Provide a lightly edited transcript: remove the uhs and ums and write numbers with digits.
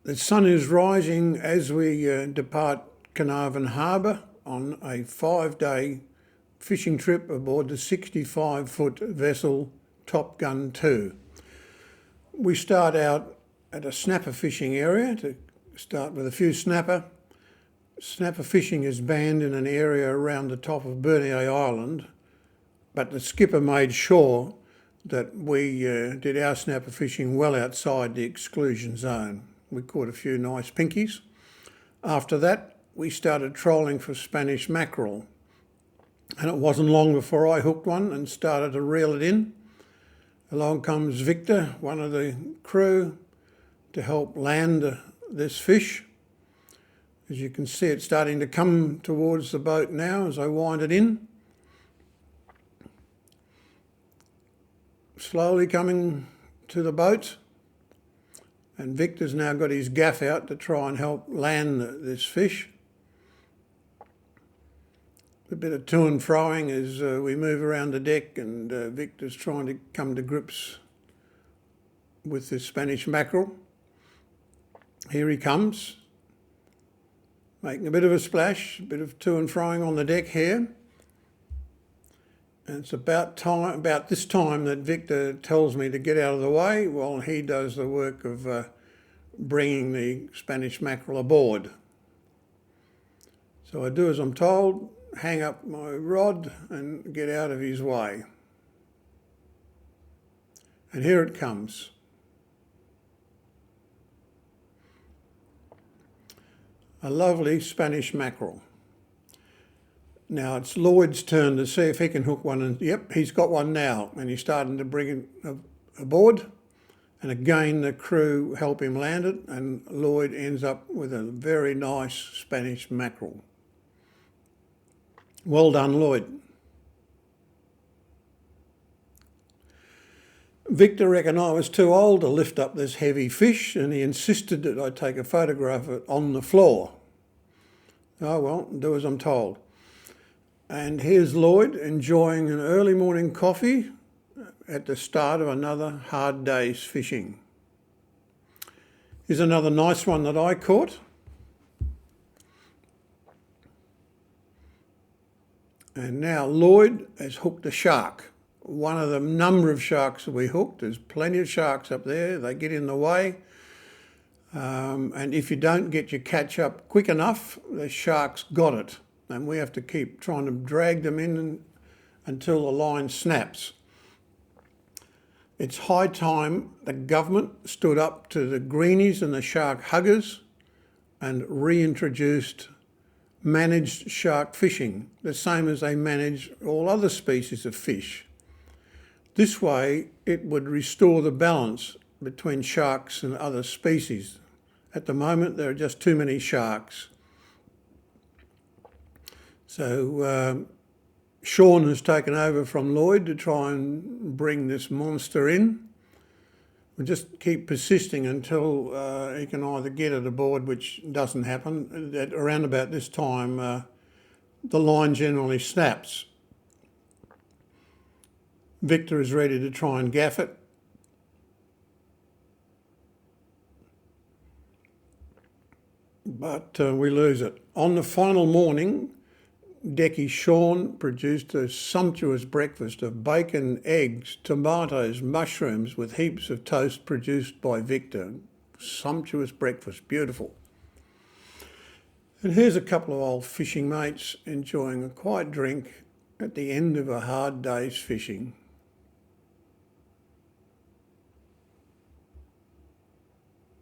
The sun is rising as we depart Carnarvon Harbour on a 5-day fishing trip aboard the 65-foot vessel Top Gun 2. We start out at a snapper fishing area to start with a few snapper. Snapper fishing is banned in an area around the top of Bernier Island, but the skipper made sure that we did our snapper fishing well outside the exclusion zone. We caught a few nice pinkies. After that, we started trolling for Spanish mackerel. And it wasn't long before I hooked one and started to reel it in. Along comes Victor, one of the crew, to help land this fish. As you can see, it's starting to come towards the boat now as I wind it in. Slowly coming to the boat. And Victor's now got his gaff out to try and help land this fish. A bit of to and froing as we move around the deck, and Victor's trying to come to grips with this Spanish mackerel. Here he comes, making a bit of a splash, a bit of to and froing on the deck here. And it's about this time that Victor tells me to get out of the way while he does the work of bringing the Spanish mackerel aboard. So I do as I'm told, hang up my rod and get out of his way. And here it comes. A lovely Spanish mackerel. Now it's Lloyd's turn to see if he can hook one, and yep, he's got one now, and he's starting to bring it aboard. And again, the crew help him land it, and Lloyd ends up with a very nice Spanish mackerel. Well done, Lloyd. Victor reckoned I was too old to lift up this heavy fish, and he insisted that I take a photograph of it on the floor. Oh well, do as I'm told. And here's Lloyd enjoying an early morning coffee at the start of another hard day's fishing. Here's another nice one that I caught. And now Lloyd has hooked a shark. One of the number of sharks that we hooked. There's plenty of sharks up there. They get in the way. And if you don't get your catch up quick enough, the shark's got it. And we have to keep trying to drag them in until the line snaps. It's high time the government stood up to the greenies and the shark huggers and reintroduced managed shark fishing, the same as they manage all other species of fish. This way, it would restore the balance between sharks and other species. At the moment, there are just too many sharks. So Sean has taken over from Lloyd to try and bring this monster in. We'll just keep persisting until he can either get it aboard, which doesn't happen. At around about this time, the line generally snaps. Victor is ready to try and gaff it. But we lose it. On the final morning, Decky Sean produced a sumptuous breakfast of bacon, eggs, tomatoes, mushrooms with heaps of toast produced by Victor. Sumptuous breakfast, beautiful. And here's a couple of old fishing mates enjoying a quiet drink at the end of a hard day's fishing.